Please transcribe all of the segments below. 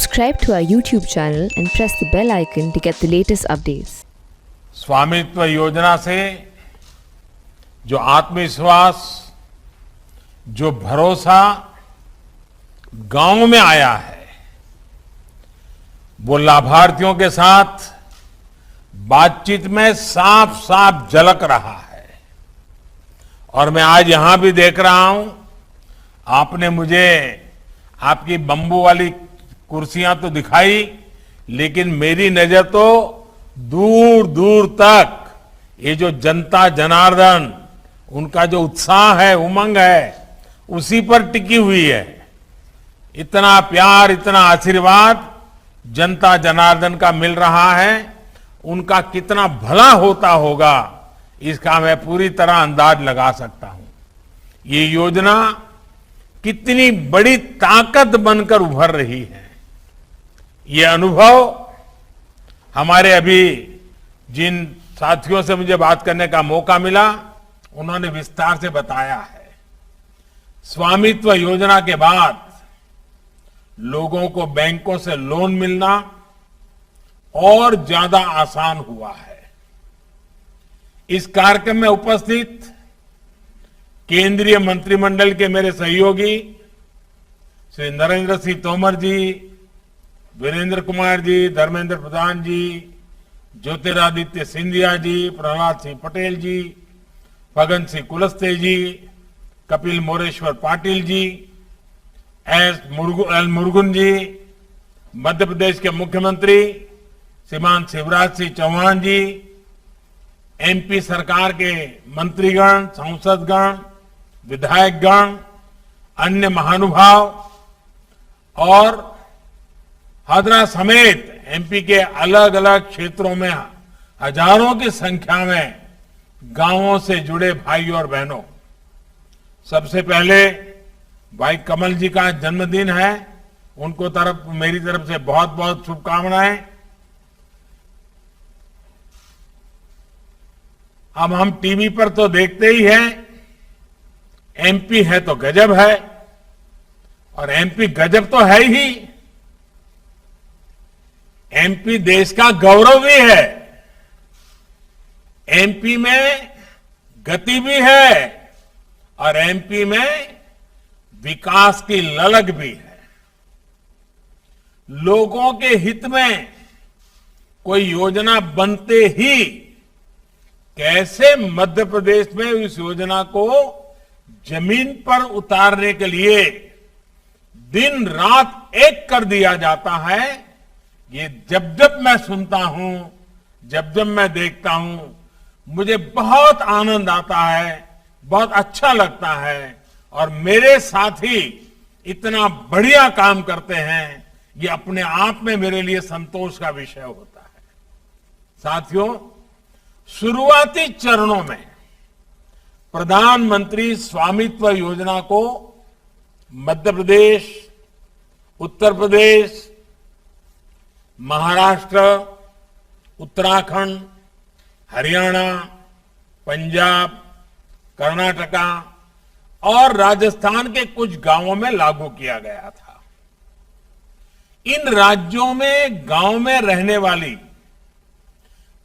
Subscribe to our YouTube channel and press the bell icon to get the latest updates. स्वामित्व योजना से जो आत्मविश्वास, जो भरोसा गांव में आया है, वो लाभार्थियों के साथ बातचीत में साफ साफ झलक रहा है। और मैं आज यहां भी देख रहा हूं, आपने मुझे आपकी बंबू वाली कुर्सियां तो दिखाई, लेकिन मेरी नजर तो दूर दूर तक ये जो जनता जनार्दन, उनका जो उत्साह है, उमंग है, उसी पर टिकी हुई है। इतना प्यार, इतना आशीर्वाद जनता जनार्दन का मिल रहा है, उनका कितना भला होता होगा, इसका मैं पूरी तरह अंदाज लगा सकता हूं। ये योजना कितनी बड़ी ताकत बनकर उभर रही है, ये अनुभव हमारे अभी जिन साथियों से मुझे बात करने का मौका मिला, उन्होंने विस्तार से बताया है। स्वामित्व योजना के बाद लोगों को बैंकों से लोन मिलना और ज्यादा आसान हुआ है। इस कार्यक्रम में उपस्थित केंद्रीय मंत्रिमंडल के मेरे सहयोगी श्री नरेंद्र सिंह तोमर जी, वीरेंद्र कुमार जी, धर्मेंद्र प्रधान जी, ज्योतिरादित्य सिंधिया जी, प्रहलाद सिंह पटेल जी, फगन सिंह कुलस्ते जी, कपिल मोरेश्वर पाटिल जी, एल मुरुगन जी, मध्य प्रदेश के मुख्यमंत्री श्रीमान शिवराज सिंह चौहान जी, एमपी सरकार के मंत्रीगण, सांसदगण, विधायकगण, अन्य महानुभाव और हादरा समेत एमपी के अलग अलग क्षेत्रों में हजारों की संख्या में गांवों से जुड़े भाई और बहनों, सबसे पहले भाई कमल जी का जन्मदिन है, उनको मेरी तरफ से बहुत बहुत शुभकामनाएं। अब हम टीवी पर तो देखते ही हैं, एमपी है तो गजब है, और एमपी गजब तो है ही, एमपी देश का गौरव भी है। एमपी में गति भी है और एमपी में विकास की ललक भी है। लोगों के हित में कोई योजना बनते ही कैसे मध्य प्रदेश में इस योजना को जमीन पर उतारने के लिए दिन रात एक कर दिया जाता है, ये जब जब मैं सुनता हूं, जब जब मैं देखता हूं, मुझे बहुत आनंद आता है, बहुत अच्छा लगता है। और मेरे साथी इतना बढ़िया काम करते हैं, ये अपने आप में मेरे लिए संतोष का विषय होता है। साथियों, शुरुआती चरणों में प्रधानमंत्री स्वामित्व योजना को मध्य प्रदेश, उत्तर प्रदेश, महाराष्ट्र, उत्तराखंड, हरियाणा, पंजाब, कर्नाटका और राजस्थान के कुछ गांवों में लागू किया गया था। इन राज्यों में गांव में रहने वाली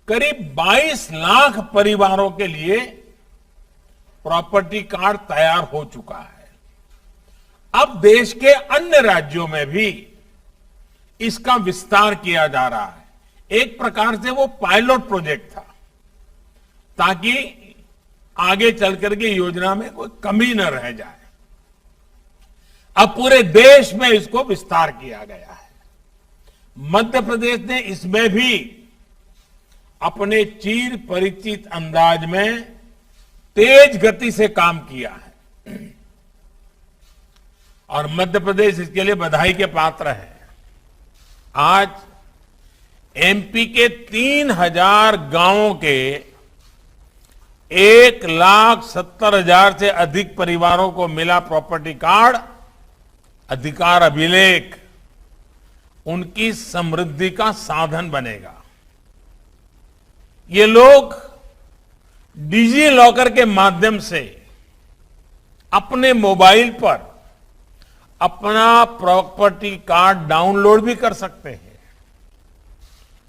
करीब 22 लाख परिवारों के लिए प्रॉपर्टी कार्ड तैयार हो चुका है। अब देश के अन्य राज्यों में भी इसका विस्तार किया जा रहा है। एक प्रकार से वो पायलट प्रोजेक्ट था, ताकि आगे चल करके योजना में कोई कमी न रह जाए। अब पूरे देश में इसको विस्तार किया गया है। मध्य प्रदेश ने इसमें भी अपने चिर परिचित अंदाज में तेज गति से काम किया है और मध्य प्रदेश इसके लिए बधाई के पात्र है। आज एमपी के 3000 गांवों के 1,70,000 से अधिक परिवारों को मिला प्रॉपर्टी कार्ड। अधिकार अभिलेख उनकी समृद्धि का साधन बनेगा। ये लोग डिजी लॉकर के माध्यम से अपने मोबाइल पर अपना प्रॉपर्टी कार्ड डाउनलोड भी कर सकते हैं।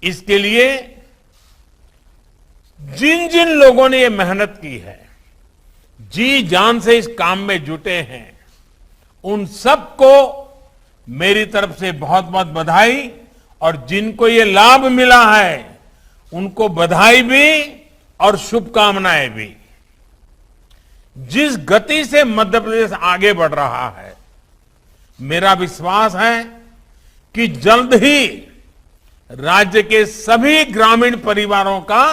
इसके लिए जिन जिन लोगों ने ये मेहनत की है, जी जान से इस काम में जुटे हैं, उन सबको मेरी तरफ से बहुत बहुत बधाई। और जिनको ये लाभ मिला है उनको बधाई भी और शुभकामनाएं भी। जिस गति से मध्य प्रदेश आगे बढ़ रहा है, मेरा विश्वास है कि जल्द ही राज्य के सभी ग्रामीण परिवारों का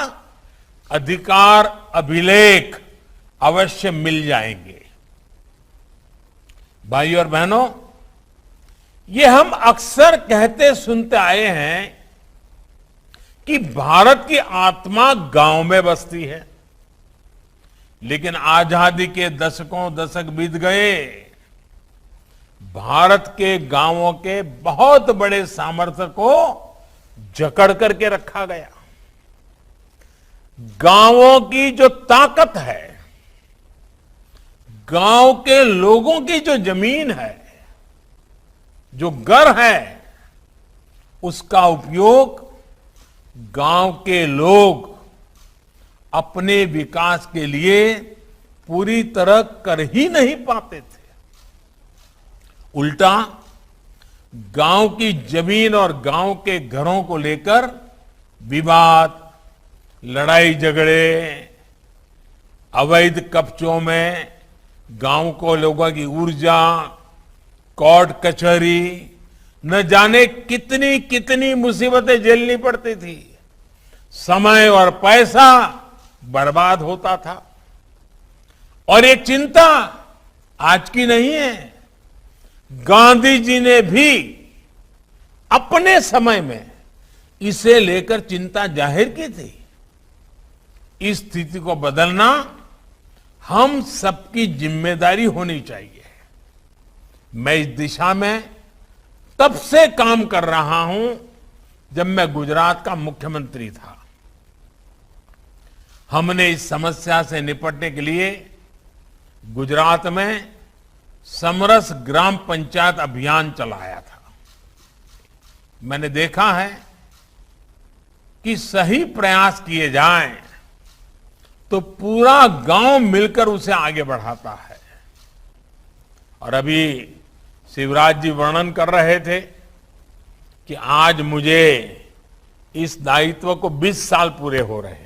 अधिकार अभिलेख अवश्य मिल जाएंगे। भाइयों और बहनों, ये हम अक्सर कहते सुनते आए हैं कि भारत की आत्मा गांव में बसती है, लेकिन आजादी के दशक बीत गए। भारत के गांवों के बहुत बड़े सामर्थ्य को जकड़ करके रखा गया। गांवों की जो ताकत है, गांव के लोगों की जो जमीन है, जो घर है, उसका उपयोग गांव के लोग अपने विकास के लिए पूरी तरह कर ही नहीं पाते थे। उल्टा गांव की जमीन और गांव के घरों को लेकर विवाद, लड़ाई झगड़े, अवैध कब्जों में गांव को लोगों की ऊर्जा, कोर्ट कचहरी, न जाने कितनी कितनी मुसीबतें झेलनी पड़ती थी। समय और पैसा बर्बाद होता था। और ये चिंता आज की नहीं है। गांधी जी ने भी अपने समय में इसे लेकर चिंता जाहिर की थी। इस स्थिति को बदलना हम सबकी जिम्मेदारी होनी चाहिए। मैं इस दिशा में तब से काम कर रहा हूं जब मैं गुजरात का मुख्यमंत्री था। हमने इस समस्या से निपटने के लिए गुजरात में समरस ग्राम पंचायत अभियान चलाया था। मैंने देखा है कि सही प्रयास किए जाएं तो पूरा गांव मिलकर उसे आगे बढ़ाता है। और अभी शिवराज जी वर्णन कर रहे थे कि आज मुझे इस दायित्व को 20 साल पूरे हो रहे हैं।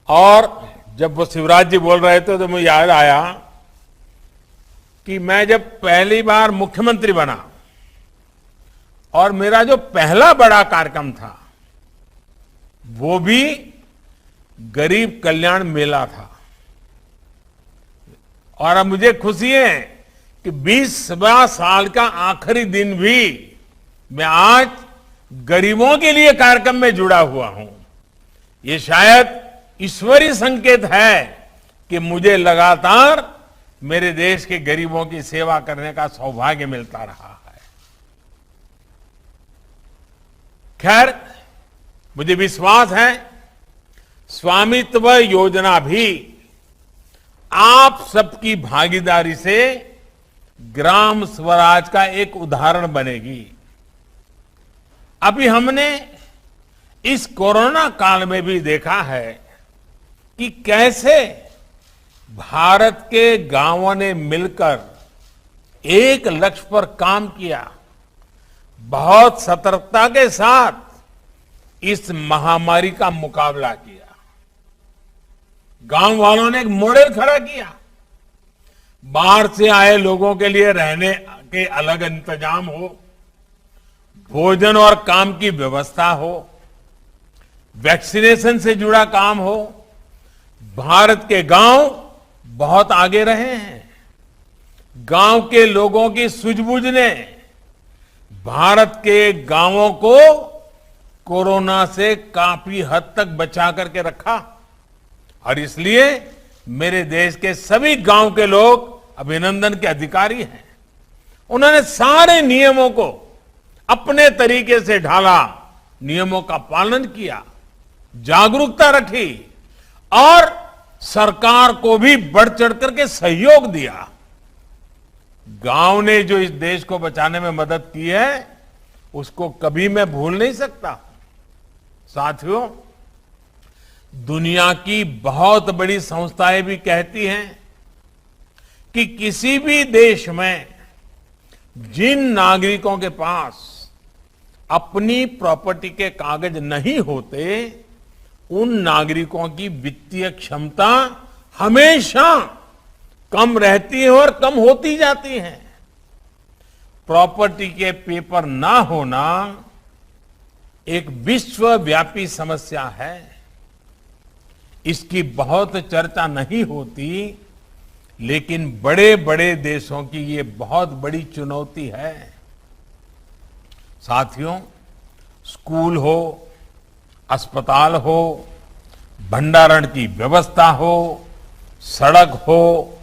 और जब वो शिवराज जी बोल रहे थे तो मुझे याद आया कि मैं जब पहली बार मुख्यमंत्री बना और मेरा जो पहला बड़ा कार्यक्रम था वो भी गरीब कल्याण मेला था। और अब मुझे खुशी है कि 20वां साल का आखिरी दिन भी मैं आज गरीबों के लिए कार्यक्रम में जुड़ा हुआ हूं। ये शायद ईश्वरीय संकेत है कि मुझे लगातार मेरे देश के गरीबों की सेवा करने का सौभाग्य मिलता रहा है। खैर, मुझे विश्वास है स्वामित्व योजना भी आप सबकी भागीदारी से ग्राम स्वराज का एक उदाहरण बनेगी। अभी हमने इस कोरोना काल में भी देखा है कि कैसे भारत के गांवों ने मिलकर एक लक्ष्य पर काम किया, बहुत सतर्कता के साथ इस महामारी का मुकाबला किया। गांव वालों ने एक मॉडल खड़ा किया। बाहर से आए लोगों के लिए रहने के अलग इंतजाम हो, भोजन और काम की व्यवस्था हो, वैक्सीनेशन से जुड़ा काम हो। भारत के गांव बहुत आगे रहे हैं। गांव के लोगों की सूझबूझ ने भारत के गांवों को कोरोना से काफी हद तक बचा करके रखा। और इसलिए मेरे देश के सभी गांव के लोग अभिनंदन के अधिकारी हैं। उन्होंने सारे नियमों को अपने तरीके से ढाला, नियमों का पालन किया, जागरूकता रखी और सरकार को भी बढ़ चढ़ करके सहयोग दिया। गांव ने जो इस देश को बचाने में मदद की है उसको कभी मैं भूल नहीं सकता। साथियों, दुनिया की बहुत बड़ी संस्थाएं भी कहती हैं कि किसी भी देश में जिन नागरिकों के पास अपनी प्रॉपर्टी के कागज नहीं होते, उन नागरिकों की वित्तीय क्षमता हमेशा कम रहती है और कम होती जाती है। प्रॉपर्टी के पेपर ना होना एक विश्वव्यापी समस्या है। इसकी बहुत चर्चा नहीं होती, लेकिन बड़े बड़े देशों की ये बहुत बड़ी चुनौती है। साथियों, स्कूल हो, अस्पताल हो, भंडारण की व्यवस्था हो, सड़क हो,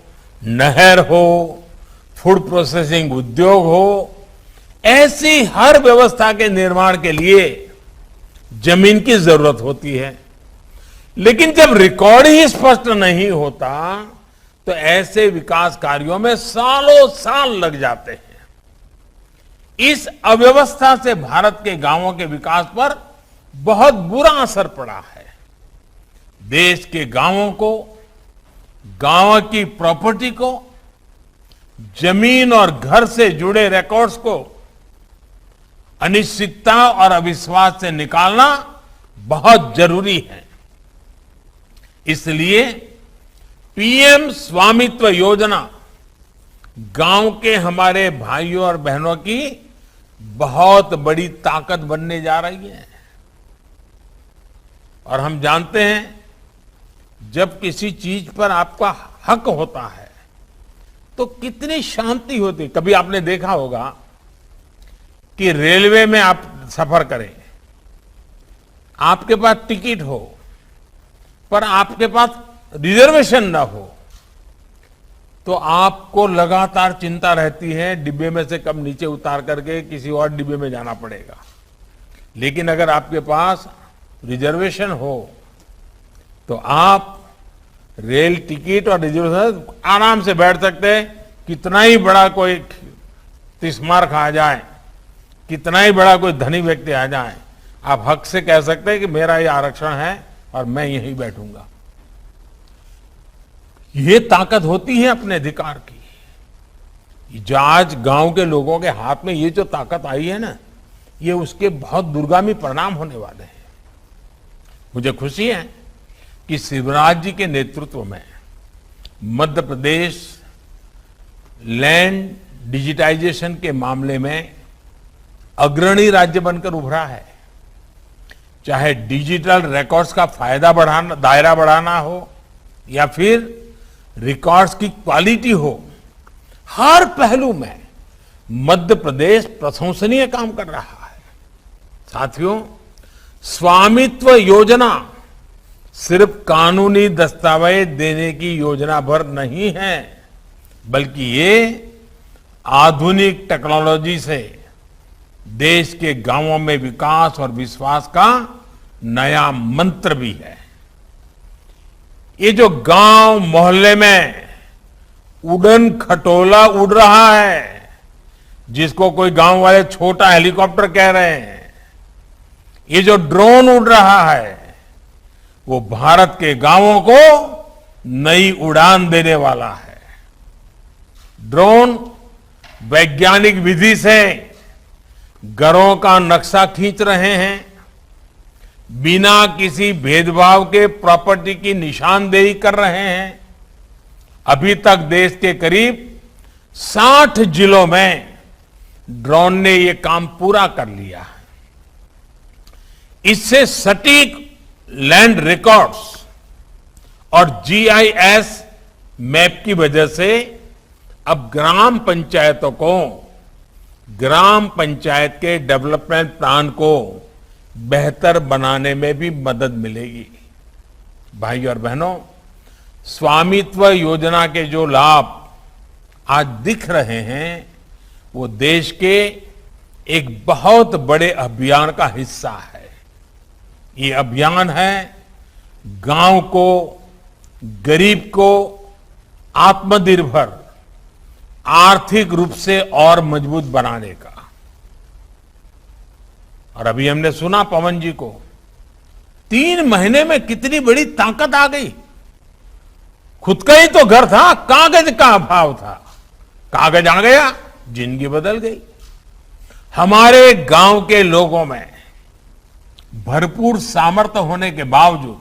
नहर हो, फूड प्रोसेसिंग उद्योग हो, ऐसी हर व्यवस्था के निर्माण के लिए जमीन की जरूरत होती है। लेकिन जब रिकॉर्ड ही स्पष्ट नहीं होता तो ऐसे विकास कार्यों में सालों साल लग जाते हैं। इस अव्यवस्था से भारत के गांवों के विकास पर बहुत बुरा असर पड़ा है। देश के गांवों को, गांव की प्रॉपर्टी को, जमीन और घर से जुड़े रिकॉर्ड्स को अनिश्चितता और अविश्वास से निकालना बहुत जरूरी है। इसलिए पीएम स्वामित्व योजना गांव के हमारे भाइयों और बहनों की बहुत बड़ी ताकत बनने जा रही है। और हम जानते हैं, जब किसी चीज पर आपका हक होता है तो कितनी शांति होती है। कभी आपने देखा होगा कि रेलवे में आप सफर करें, आपके पास टिकट हो पर आपके पास रिजर्वेशन ना हो तो आपको लगातार चिंता रहती है डिब्बे में से कब नीचे उतार करके किसी और डिब्बे में जाना पड़ेगा। लेकिन अगर आपके पास रिजर्वेशन हो तो आप रेल टिकट और रिजर्वेशन आराम से बैठ सकते हैं। कितना ही बड़ा कोई तिस्मार खा जाए, कितना ही बड़ा कोई धनी व्यक्ति आ जाए, आप हक से कह सकते हैं कि मेरा ये आरक्षण है और मैं यहीं बैठूंगा। ये ताकत होती है अपने अधिकार की। जो आज गांव के लोगों के हाथ में ये जो ताकत आई है ना, ये उसके बहुत दूरगामी परिणाम होने वाले हैं। मुझे खुशी है कि शिवराज जी के नेतृत्व में मध्य प्रदेश लैंड डिजिटाइजेशन के मामले में अग्रणी राज्य बनकर उभरा है। चाहे डिजिटल रिकॉर्ड्स का फायदा बढ़ाना, दायरा बढ़ाना हो या फिर रिकॉर्ड्स की क्वालिटी हो, हर पहलू में मध्य प्रदेश प्रशंसनीय काम कर रहा है। साथियों, स्वामित्व योजना सिर्फ कानूनी दस्तावेज देने की योजना भर नहीं है, बल्कि ये आधुनिक टेक्नोलॉजी से देश के गांवों में विकास और विश्वास का नया मंत्र भी है। ये जो गांव मोहल्ले में उड़न खटोला उड़ रहा है, जिसको कोई गांव वाले छोटा हेलीकॉप्टर कह रहे हैं, ये जो ड्रोन उड़ रहा है, वो भारत के गांवों को नई उड़ान देने वाला है। ड्रोन वैज्ञानिक विधि से घरों का नक्शा खींच रहे हैं, बिना किसी भेदभाव के प्रॉपर्टी की निशानदेही कर रहे हैं। अभी तक देश के करीब 60 जिलों में ड्रोन ने ये काम पूरा कर लिया है। इससे सटीक लैंड रिकॉर्ड्स और जीआईएस मैप की वजह से अब ग्राम पंचायतों को ग्राम पंचायत के डेवलपमेंट प्लान को बेहतर बनाने में भी मदद मिलेगी। भाई और बहनों, स्वामित्व योजना के जो लाभ आज दिख रहे हैं, वो देश के एक बहुत बड़े अभियान का हिस्सा है। ये अभियान है गांव को, गरीब को आत्मनिर्भर, आर्थिक रूप से और मजबूत बनाने का। और अभी हमने सुना पवन जी को, 3 महीने में कितनी बड़ी ताकत आ गई। खुद का ही तो घर था, कागज का अभाव था, कागज आ गया, जिंदगी बदल गई। हमारे गांव के लोगों में भरपूर सामर्थ्य होने के बावजूद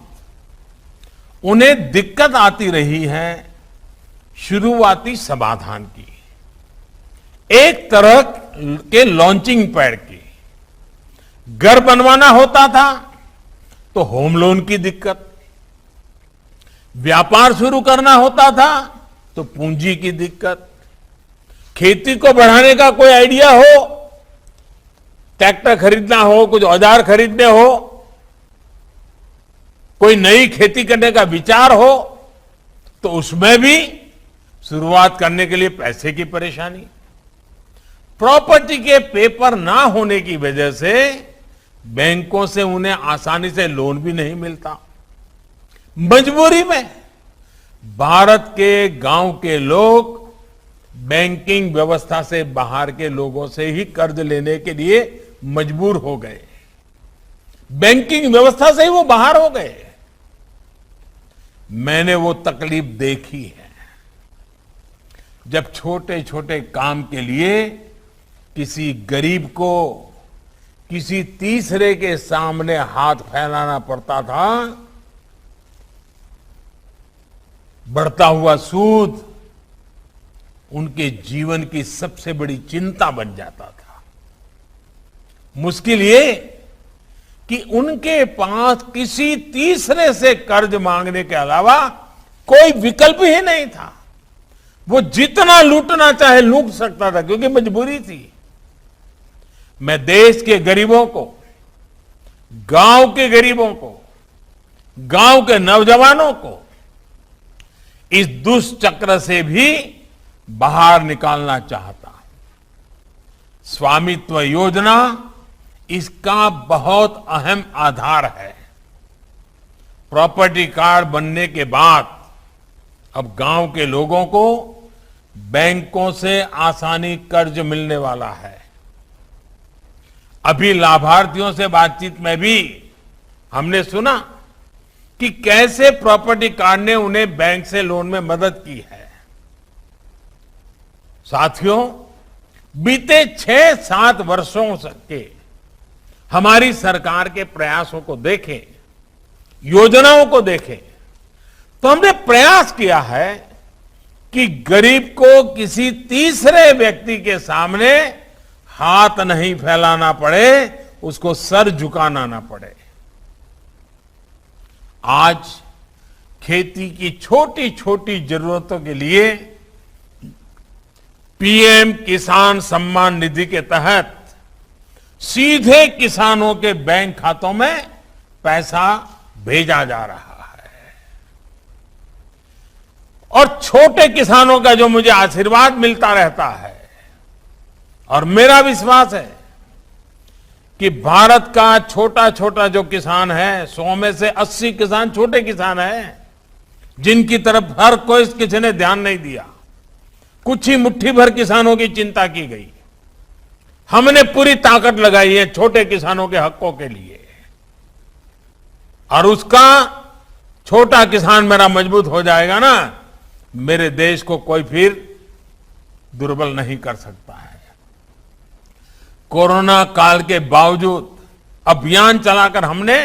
उन्हें दिक्कत आती रही है शुरुआती समाधान की, एक तरह के लॉन्चिंग पैड की। घर बनवाना होता था तो होम लोन की दिक्कत, व्यापार शुरू करना होता था तो पूंजी की दिक्कत, खेती को बढ़ाने का कोई आइडिया हो, ट्रैक्टर खरीदना हो, कुछ औजार खरीदने हो, कोई नई खेती करने का विचार हो, तो उसमें भी शुरुआत करने के लिए पैसे की परेशानी। प्रॉपर्टी के पेपर ना होने की वजह से बैंकों से उन्हें आसानी से लोन भी नहीं मिलता। मजबूरी में भारत के गांव के लोग बैंकिंग व्यवस्था से बाहर के लोगों से ही कर्ज लेने के लिए मजबूर हो गए। बैंकिंग व्यवस्था से ही वो बाहर हो गए। मैंने वो तकलीफ देखी है जब छोटे छोटे काम के लिए किसी गरीब को किसी तीसरे के सामने हाथ फैलाना पड़ता था। बढ़ता हुआ सूद उनके जीवन की सबसे बड़ी चिंता बन जाता था। मुश्किल ये कि उनके पास किसी तीसरे से कर्ज मांगने के अलावा कोई विकल्प ही नहीं था। वो जितना लूटना चाहे लूट सकता था क्योंकि मजबूरी थी। मैं देश के गरीबों को, गांव के गरीबों को, गांव के नौजवानों को इस दुष्चक्र से भी बाहर निकालना चाहता हूं। स्वामित्व योजना इसका बहुत अहम आधार है। प्रॉपर्टी कार्ड बनने के बाद अब गांव के लोगों को बैंकों से आसानी कर्ज मिलने वाला है। अभी लाभार्थियों से बातचीत में भी हमने सुना कि कैसे प्रॉपर्टी कार्ड ने उन्हें बैंक से लोन में मदद की है। साथियों, बीते 6-7 वर्षों के हमारी सरकार के प्रयासों को देखें, योजनाओं को देखें, तो हमने प्रयास किया है कि गरीब को किसी तीसरे व्यक्ति के सामने हाथ नहीं फैलाना पड़े, उसको सर झुकाना ना पड़े। आज खेती की छोटी छोटी जरूरतों के लिए पीएम किसान सम्मान निधि के तहत सीधे किसानों के बैंक खातों में पैसा भेजा जा रहा है। और छोटे किसानों का जो मुझे आशीर्वाद मिलता रहता है और मेरा विश्वास है कि भारत का छोटा छोटा जो किसान है, 100 में से 80 किसान छोटे किसान हैं, जिनकी तरफ हर कोई किसी ने ध्यान नहीं दिया। कुछ ही मुट्ठी भर किसानों की चिंता की गई। हमने पूरी ताकत लगाई है छोटे किसानों के हकों के लिए, और उसका छोटा किसान मेरा मजबूत हो जाएगा ना, मेरे देश को कोई फिर दुर्बल नहीं कर सकता है। कोरोना काल के बावजूद अभियान चलाकर हमने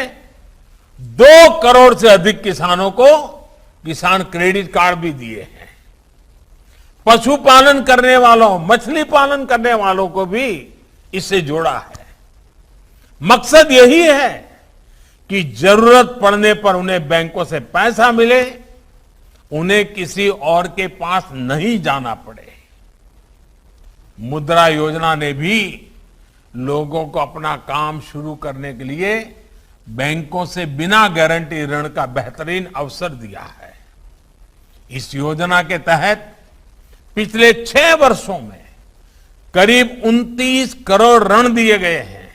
2 करोड़ से अधिक किसानों को किसान क्रेडिट कार्ड भी दिए हैं। पशुपालन करने वालों, मछली पालन करने वालों को भी इससे जोड़ा है। मकसद यही है कि जरूरत पड़ने पर उन्हें बैंकों से पैसा मिले, उन्हें किसी और के पास नहीं जाना पड़े। मुद्रा योजना ने भी लोगों को अपना काम शुरू करने के लिए बैंकों से बिना गारंटी ऋण का बेहतरीन अवसर दिया है। इस योजना के तहत पिछले 6 वर्षों में करीब 29 करोड़ ऋण दिए गए हैं।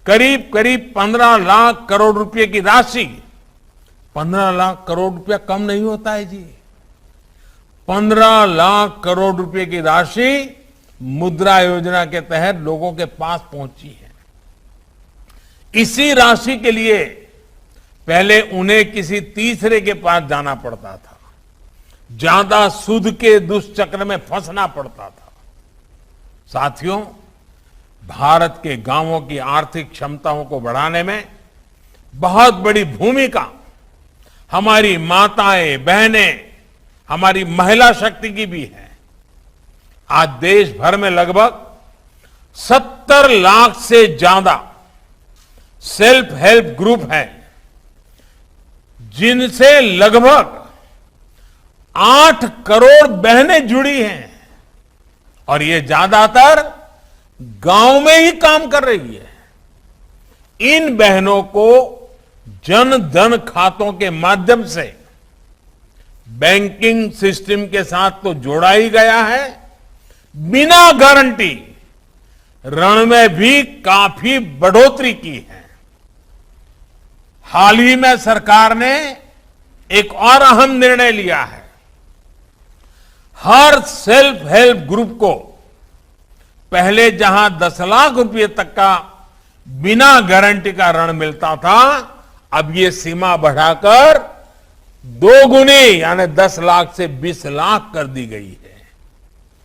करीब करीब 15 लाख करोड़ रुपए की राशि, 15 लाख करोड़ रुपया कम नहीं होता है जी। 15 लाख करोड़ रुपए की राशि मुद्रा योजना के तहत लोगों के पास पहुंची है। इसी राशि के लिए पहले उन्हें किसी तीसरे के पास जाना पड़ता था, ज्यादा सूद के दुष्चक्र में फंसना पड़ता था। साथियों, भारत के गांवों की आर्थिक क्षमताओं को बढ़ाने में बहुत बड़ी भूमिका हमारी माताएं, बहनें, हमारी महिला शक्ति की भी है। आज देश भर में लगभग 70 लाख से ज्यादा सेल्फ हेल्प ग्रुप हैं, जिनसे लगभग 8 करोड़ बहनें जुड़ी हैं और ये ज्यादातर गांव में ही काम कर रही है। इन बहनों को जन धन खातों के माध्यम से बैंकिंग सिस्टम के साथ तो जोड़ा ही गया है, बिना गारंटी ऋण में भी काफी बढ़ोतरी की है। हाल ही में सरकार ने एक और अहम निर्णय लिया है। हर सेल्फ हेल्प ग्रुप को पहले जहां 10 लाख रुपए तक का बिना गारंटी का ऋण मिलता था, अब ये सीमा बढ़ाकर 2 गुनी यानी 10 लाख से 20 लाख कर दी गई है।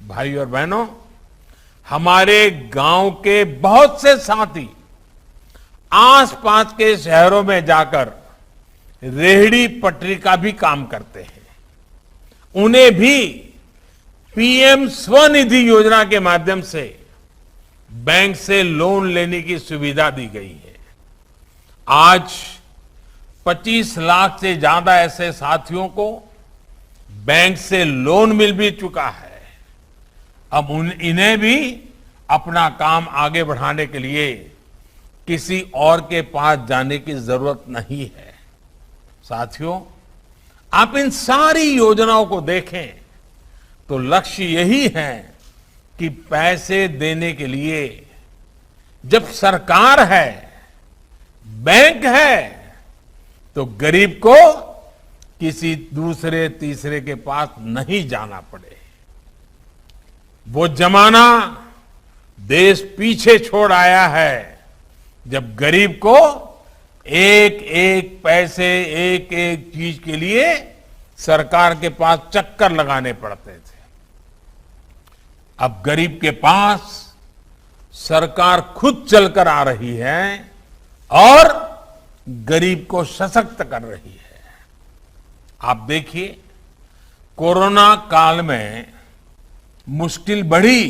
भाई और बहनों, हमारे गांव के बहुत से साथी आसपास के शहरों में जाकर रेहड़ी पटरी का भी काम करते हैं। उन्हें भी पीएम स्वनिधि योजना के माध्यम से बैंक से लोन लेने की सुविधा दी गई है। आज 25 लाख से ज्यादा ऐसे साथियों को बैंक से लोन मिल भी चुका है। अब इन्हें भी अपना काम आगे बढ़ाने के लिए किसी और के पास जाने की जरूरत नहीं है। साथियों, आप इन सारी योजनाओं को देखें तो लक्ष्य यही है कि पैसे देने के लिए जब सरकार है, बैंक है, तो गरीब को किसी दूसरे तीसरे के पास नहीं जाना पड़े। वो जमाना देश पीछे छोड़ आया है जब गरीब को एक एक पैसे, एक एक चीज के लिए सरकार के पास चक्कर लगाने पड़ते थे। अब गरीब के पास सरकार खुद चलकर आ रही है और गरीब को सशक्त कर रही है। आप देखिए, कोरोना काल में मुश्किल बढ़ी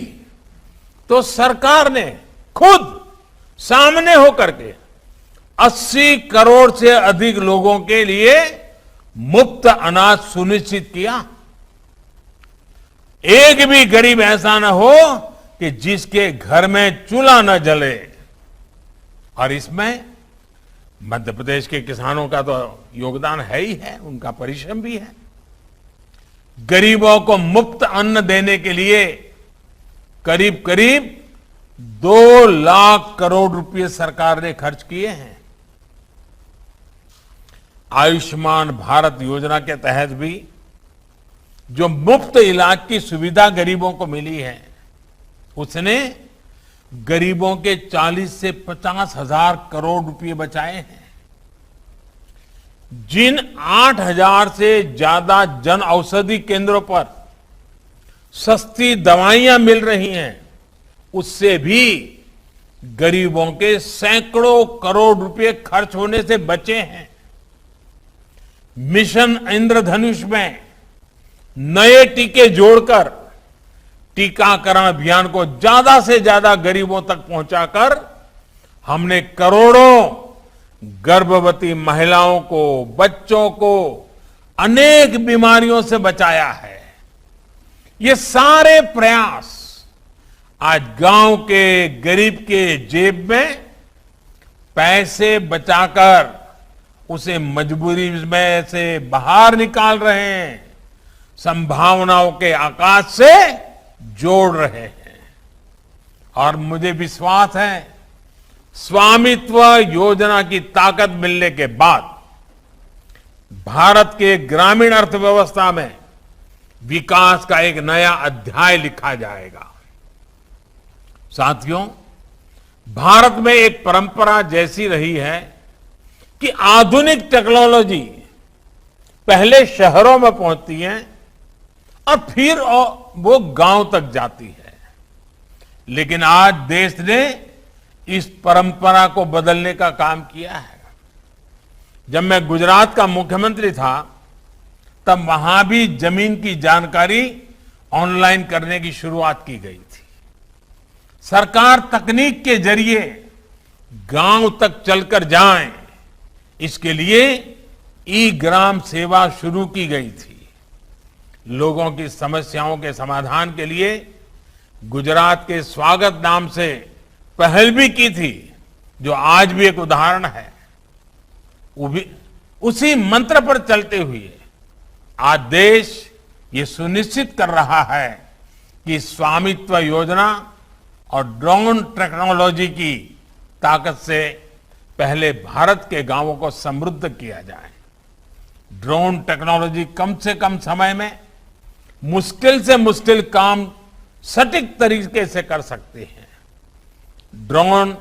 तो सरकार ने खुद सामने होकर के 80 करोड़ से अधिक लोगों के लिए मुफ्त अनाज सुनिश्चित किया। एक भी गरीब ऐसा न हो कि जिसके घर में चूल्हा न जले। और इसमें मध्य प्रदेश के किसानों का तो योगदान है ही है, उनका परिश्रम भी है। गरीबों को मुफ्त अन्न देने के लिए करीब करीब 2 लाख करोड़ रुपए सरकार ने खर्च किए हैं। आयुष्मान भारत योजना के तहत भी जो मुफ्त इलाज की सुविधा गरीबों को मिली है, उसने गरीबों के 40 से 50 हजार करोड़ रुपए बचाए हैं। जिन 8,000 से ज्यादा जन औषधि केंद्रों पर सस्ती दवाइयां मिल रही हैं, उससे भी गरीबों के सैकड़ों करोड़ रुपए खर्च होने से बचे हैं। मिशन इंद्रधनुष में नए टीके जोड़कर टीकाकरण अभियान को ज्यादा से ज्यादा गरीबों तक पहुंचाकर हमने करोड़ों गर्भवती महिलाओं को, बच्चों को अनेक बीमारियों से बचाया है। ये सारे प्रयास आज गांव के गरीब के जेब में पैसे बचाकर उसे मजबूरी में से बाहर निकाल रहे हैं, संभावनाओं के आकाश से जोड़ रहे हैं। और मुझे विश्वास है, स्वामित्व योजना की ताकत मिलने के बाद भारत के ग्रामीण अर्थव्यवस्था में विकास का एक नया अध्याय लिखा जाएगा। साथियों, भारत में एक परंपरा जैसी रही है कि आधुनिक टेक्नोलॉजी पहले शहरों में पहुंचती है और फिर वो गांव तक जाती है। लेकिन आज देश ने इस परंपरा को बदलने का काम किया है। जब मैं गुजरात का मुख्यमंत्री था, तब वहां भी जमीन की जानकारी ऑनलाइन करने की शुरुआत की गई थी। सरकार तकनीक के जरिए गांव तक चलकर जाए, इसके लिए ई ग्राम सेवा शुरू की गई थी। लोगों की समस्याओं के समाधान के लिए गुजरात के स्वागत नाम से पहल भी की थी, जो आज भी एक उदाहरण है। वो भी उसी मंत्र पर चलते हुए आज देश ये सुनिश्चित कर रहा है कि स्वामित्व योजना और ड्रोन टेक्नोलॉजी की ताकत से पहले भारत के गांवों को समृद्ध किया जाए। ड्रोन टेक्नोलॉजी कम से कम समय में मुश्किल से मुश्किल काम सटीक तरीके से कर सकते हैं। ड्रोन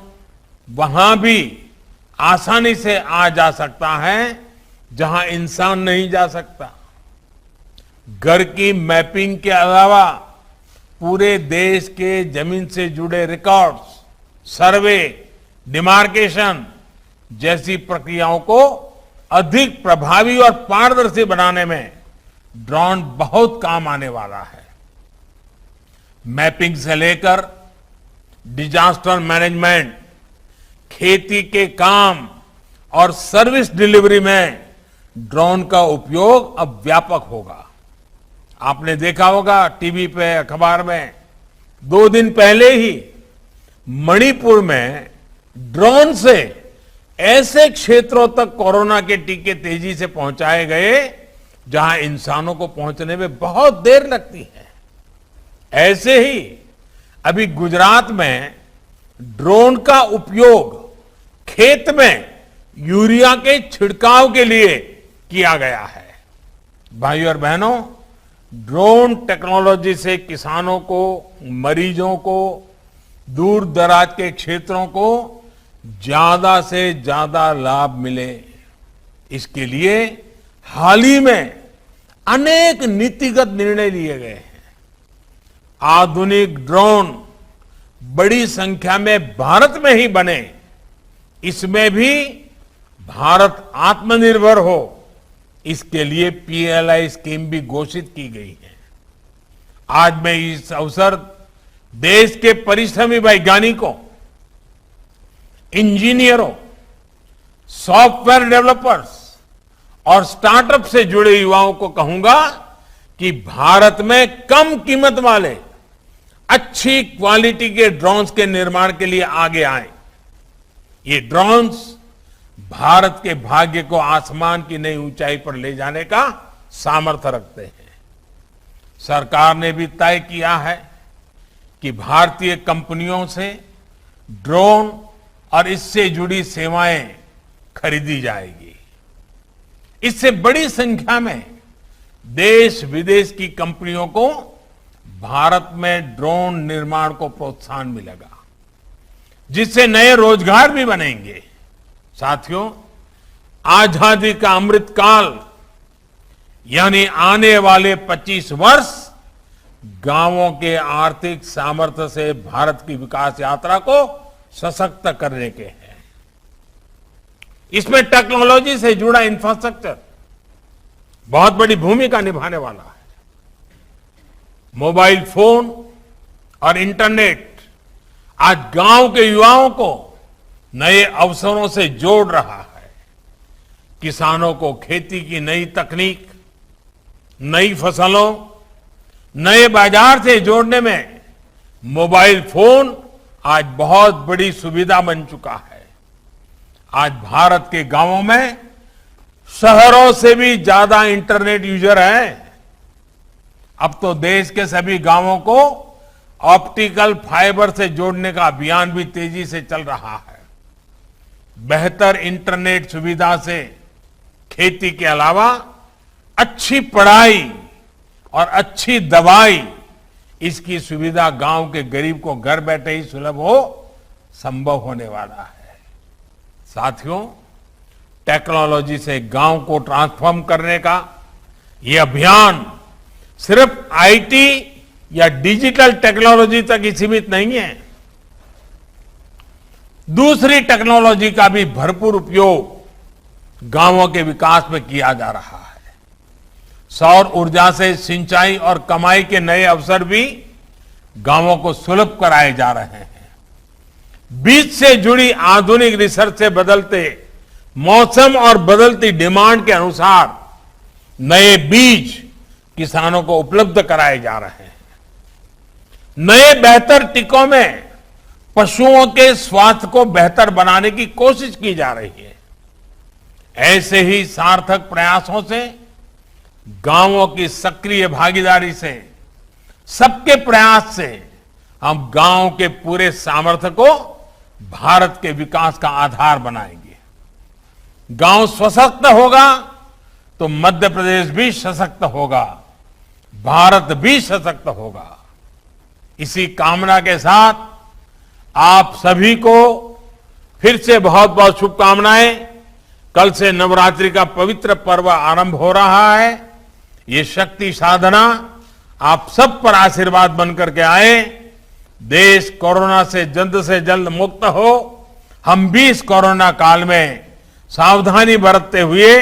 वहां भी आसानी से आ जा सकता है जहां इंसान नहीं जा सकता। घर की मैपिंग के अलावा पूरे देश के जमीन से जुड़े रिकॉर्ड्स, सर्वे, डिमार्केशन जैसी प्रक्रियाओं को अधिक प्रभावी और पारदर्शी बनाने में ड्रोन बहुत काम आने वाला है। मैपिंग से लेकर डिजास्टर मैनेजमेंट, खेती के काम और सर्विस डिलीवरी में ड्रोन का उपयोग अब व्यापक होगा। आपने देखा होगा टीवी पे, अखबार में, 2 दिन पहले ही मणिपुर में ड्रोन से ऐसे क्षेत्रों तक कोरोना के टीके तेजी से पहुंचाए गए जहां इंसानों को पहुंचने में बहुत देर लगती है। ऐसे ही अभी गुजरात में ड्रोन का उपयोग खेत में यूरिया के छिड़काव के लिए किया गया है। भाइयों और बहनों, ड्रोन टेक्नोलॉजी से किसानों को, मरीजों को, दूर दराज के क्षेत्रों को ज्यादा से ज्यादा लाभ मिले, इसके लिए हाल ही में अनेक नीतिगत निर्णय लिए गए हैं। आधुनिक ड्रोन बड़ी संख्या में भारत में ही बने, इसमें भी भारत आत्मनिर्भर हो, इसके लिए पीएलआई स्कीम भी घोषित की गई है। आज मैं इस अवसर देश के परिश्रमी वैज्ञानिकों, इंजीनियरों, सॉफ्टवेयर डेवलपर्स और स्टार्टअप से जुड़े युवाओं को कहूंगा कि भारत में कम कीमत वाले अच्छी क्वालिटी के ड्रोन्स के निर्माण के लिए आगे आए। ये ड्रोन्स भारत के भाग्य को आसमान की नई ऊंचाई पर ले जाने का सामर्थ्य रखते हैं। सरकार ने भी तय किया है कि भारतीय कंपनियों से ड्रोन और इससे जुड़ी सेवाएं खरीदी जाएगी। इससे बड़ी संख्या में देश विदेश की कंपनियों को भारत में ड्रोन निर्माण को प्रोत्साहन मिलेगा, जिससे नए रोजगार भी बनेंगे। साथियों, आजादी का अमृत काल यानी आने वाले 25 वर्ष गांवों के आर्थिक सामर्थ्य से भारत की विकास यात्रा को सशक्त करने के हैं। इसमें टेक्नोलॉजी से जुड़ा इंफ्रास्ट्रक्चर बहुत बड़ी भूमिका निभाने वाला है। मोबाइल फोन और इंटरनेट आज गांव के युवाओं को नए अवसरों से जोड़ रहा है। किसानों को खेती की नई तकनीक, नई फसलों, नए बाजार से जोड़ने में मोबाइल फोन आज बहुत बड़ी सुविधा बन चुका है। आज भारत के गांवों में शहरों से भी ज्यादा इंटरनेट यूजर हैं। अब तो देश के सभी गांवों को ऑप्टिकल फाइबर से जोड़ने का अभियान भी तेजी से चल रहा है। बेहतर इंटरनेट सुविधा से खेती के अलावा अच्छी पढ़ाई और अच्छी दवाई, इसकी सुविधा गांव के गरीब को घर बैठे ही सुलभ हो संभव होने वाला है। साथियों, टेक्नोलॉजी से गांव को ट्रांसफॉर्म करने का ये अभियान सिर्फ आईटी या डिजिटल टेक्नोलॉजी तक ही सीमित नहीं है। दूसरी टेक्नोलॉजी का भी भरपूर उपयोग गांवों के विकास में किया जा रहा है। सौर ऊर्जा से सिंचाई और कमाई के नए अवसर भी गांवों को सुलभ कराए जा रहे हैं। बीज से जुड़ी आधुनिक रिसर्च से बदलते मौसम और बदलती डिमांड के अनुसार नए बीज किसानों को उपलब्ध कराए जा रहे हैं। नए बेहतर टीकों में पशुओं के स्वास्थ्य को बेहतर बनाने की कोशिश की जा रही है। ऐसे ही सार्थक प्रयासों से, गांवों की सक्रिय भागीदारी से, सबके प्रयास से हम गांव के पूरे सामर्थ्य को भारत के विकास का आधार बनाएंगे। गांव सशक्त होगा तो मध्य प्रदेश भी सशक्त होगा, भारत भी सशक्त होगा। इसी कामना के साथ आप सभी को फिर से बहुत बहुत शुभकामनाएं। कल से नवरात्रि का पवित्र पर्व आरंभ हो रहा है। ये शक्ति साधना आप सब पर आशीर्वाद बनकर के आए। देश कोरोना से जल्द मुक्त हो। हम भी इस कोरोना काल में सावधानी बरतते हुए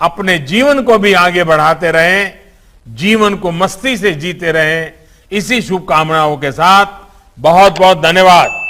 अपने जीवन को भी आगे बढ़ाते रहें, जीवन को मस्ती से जीते रहें। इसी शुभकामनाओं के साथ बहुत बहुत धन्यवाद।